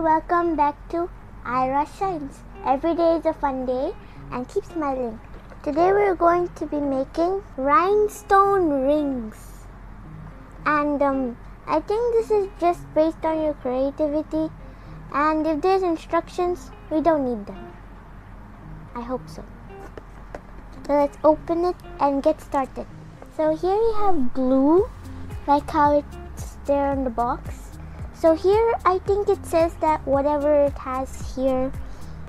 welcome back to Ayra Shines. Every day is a fun day and keep smiling. Today we're going to be making rhinestone rings. And I think this is just based on your creativity. And if there's instructions, we don't need them. I hope so. So let's open it and get started. So here we have glue, like how it's there on the box. So here I think it says that whatever it has here,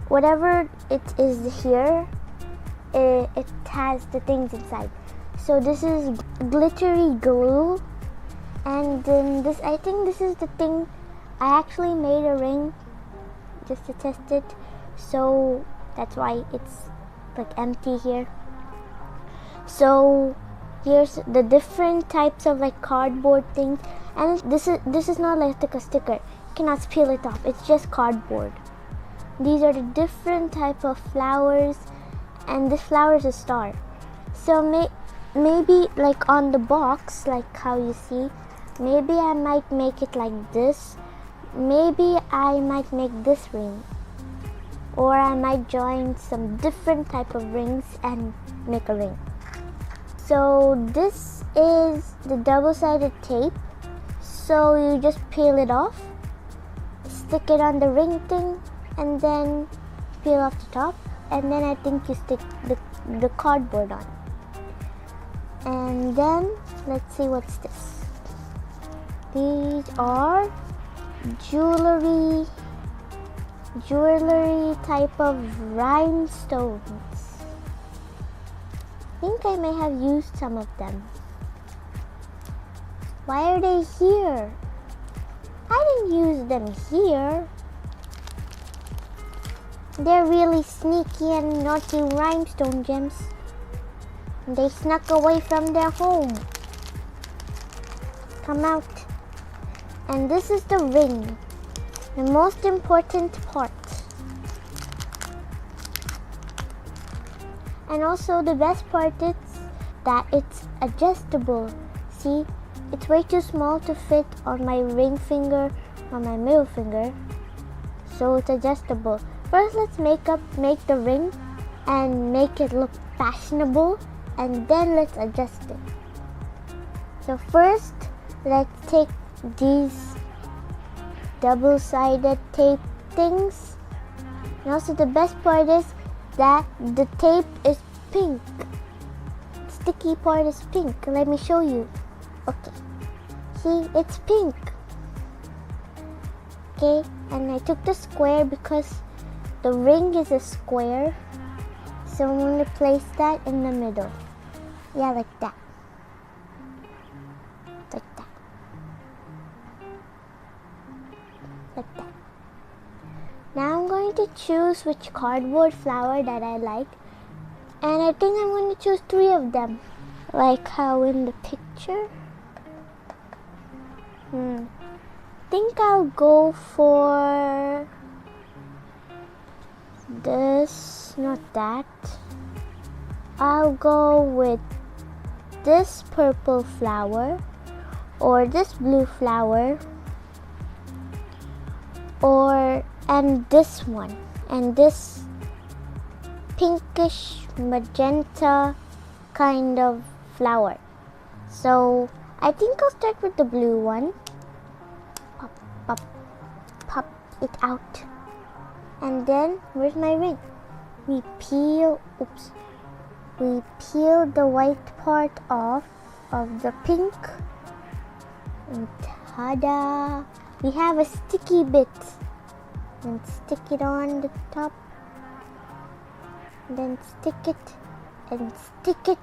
whatever it is here, it has the things inside. So this is glittery glue, and then this, I think this is the thing. I actually made a ring just to test it, so that's why it's like empty here. So here's the different types of like cardboard things, and this is not like a sticker. You cannot peel it off. It's just cardboard. These are the different type of flowers, and this flower is a star. So maybe like on the box, like how you see, maybe I might make it like this. Maybe I might make this ring, or I might join some different type of rings and make a ring. So this is the double-sided tape. So you just peel it off, stick it on the ring thing, and then peel off the top, and then I think you stick the cardboard on. And then let's see, what's this? These are jewelry type of rhinestones. I think I may have used some of them. Why are they here? I didn't use them here. They're really sneaky and naughty rhinestone gems. They snuck away from their home. Come out. And this is the ring, the most important part. And also the best part is that it's adjustable. See, it's way too small to fit on my ring finger or my middle finger, so it's adjustable. First, let's make the ring and make it look fashionable, and then let's adjust it. So first, let's take these double-sided tape things. And also the best part is that the tape is pink. The sticky part is pink. Let me show you. Okay. See, it's pink. Okay, and I took the square because the ring is a square. So I'm going to place that in the middle. Yeah, like that. Like that. Like that. Now I'm going to choose which cardboard flower that I like, and I think I'm going to choose 3 of them, like how in the picture. I think I'll go for this, not that. I'll go with this purple flower, or this blue flower, and this one, and this pinkish magenta kind of flower. So I think I'll start with the blue one. Pop it out. And then where's my ring? We peel the white part off of the pink, and ta-da! We have a sticky bit. And stick it on the top, then stick it, and stick it.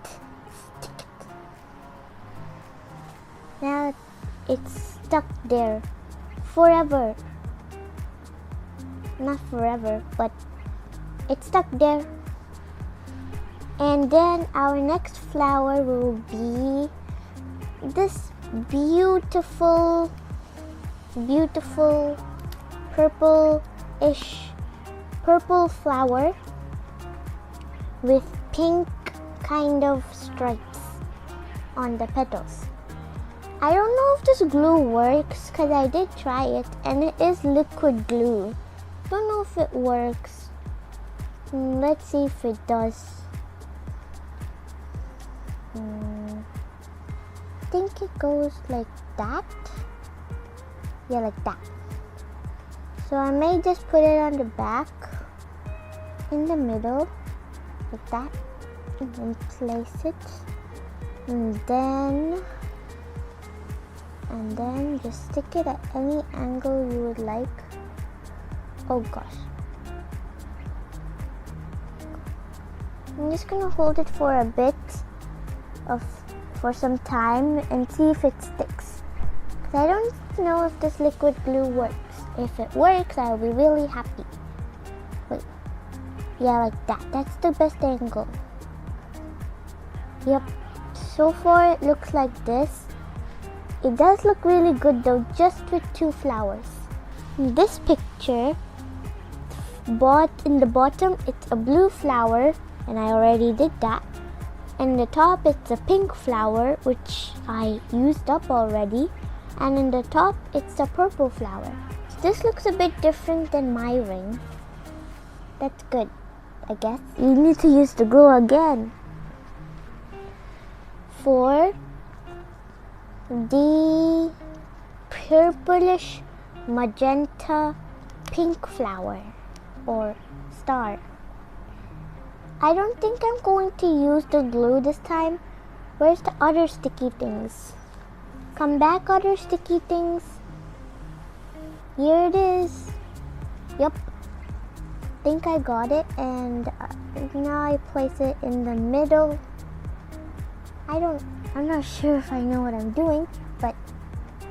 Now it's stuck there forever. Not forever, but it's stuck there. And then our next flower will be this beautiful purple flower with pink kind of stripes on the petals. I don't know if this glue works because I did try it and it is liquid glue. Don't know if it works. Let's see if it does. I think it goes like that. Yeah, like that. So I may just put it on the back, in the middle, like that, and then place it, and then just stick it at any angle you would like. Oh gosh. I'm just gonna hold it for a bit for some time and see if it sticks. Cause I don't know if this liquid glue works. If it works, I'll be really happy. Wait. Yeah, like that. That's the best angle. Yep. So far it looks like this. It does look really good though, just with 2 flowers. In this picture, in the bottom it's a blue flower, and I already did that. And in the top it's a pink flower, which I used up already. And in the top it's a purple flower. So this looks a bit different than my ring. That's good, I guess. You need to use the glue again. For the purplish magenta pink flower or star, I don't think I'm going to use the glue this time. Where's the other sticky things? Come back, other sticky things. Here it is. Yep. I think I got it, and now I place it in the middle. I'm not sure if I know what I'm doing, but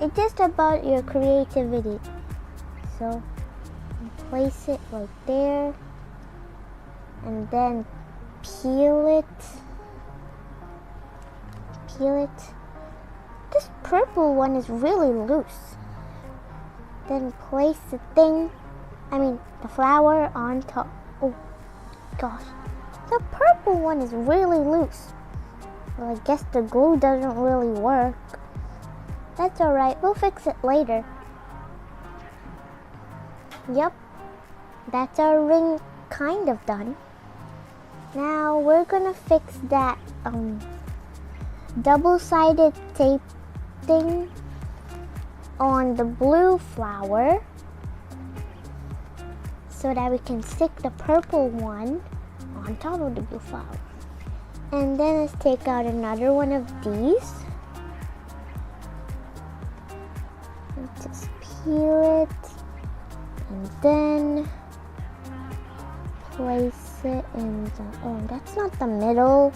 it's just about your creativity. So place it right there, and then peel it. This purple one is really loose. Then place the flower on top. Oh gosh, the purple one is really loose. Well, I guess the glue doesn't really work. That's alright, we'll fix it later. Yep, that's our ring kind of done. Now we're gonna fix that double-sided tape thing on the blue flower so that we can stick the purple one on top of the blue flower. And then let's take out another one of these. And just peel it and then place it in the, that's not the middle.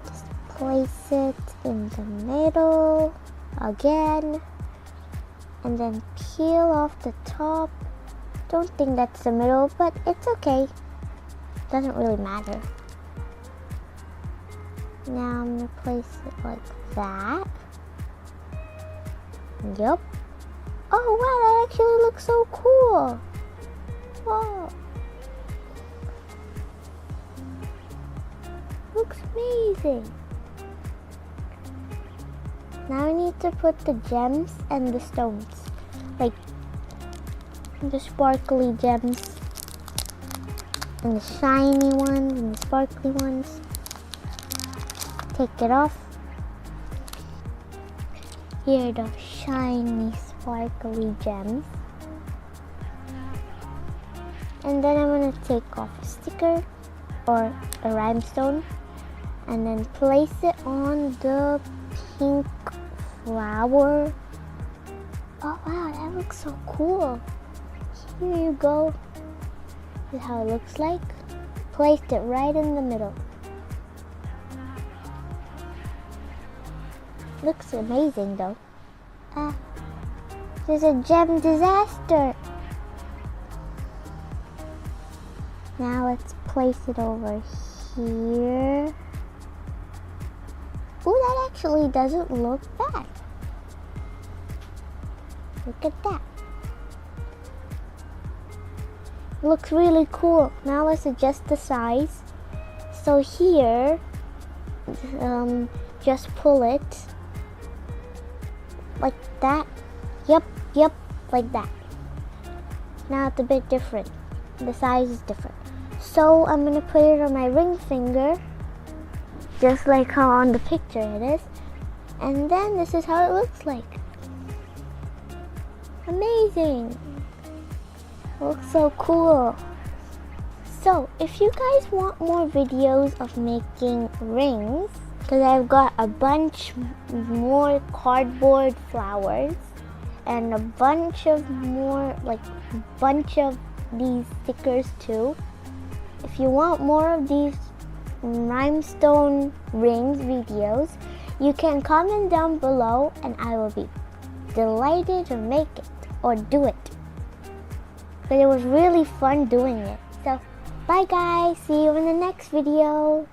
Just place it in the middle again, and then peel off the top. Don't think that's the middle, but it's okay. Doesn't really matter. Now I'm gonna place it like that. Yep. Oh wow, that actually looks so cool. Wow. Looks amazing. Now I need to put the gems and the stones. Like the sparkly gems and the shiny ones and the sparkly ones. Take it off. Here are the shiny sparkly gems. And then I'm going to take off a sticker or a rhinestone and then place it on the pink flower. Oh wow, that looks so cool. Here you go. This is how it looks like. Placed it right in the middle. Looks amazing though. There's a gem disaster. Now let's place it over here. Ooh, that actually doesn't look bad. Look at that. Looks really cool. Now let's adjust the size. So here, just pull it like that. Yep, like that. Now it's a bit different. The size is different. So I'm gonna put it on my ring finger, just like how on the picture it is. And then this is how it looks like. Amazing. It looks so cool. So if you guys want more videos of making rings, because I've got a bunch more cardboard flowers and a bunch of these stickers too. If you want more of these rhinestone rings videos, you can comment down below and I will be delighted to make it or do it. But it was really fun doing it. So bye guys, see you in the next video.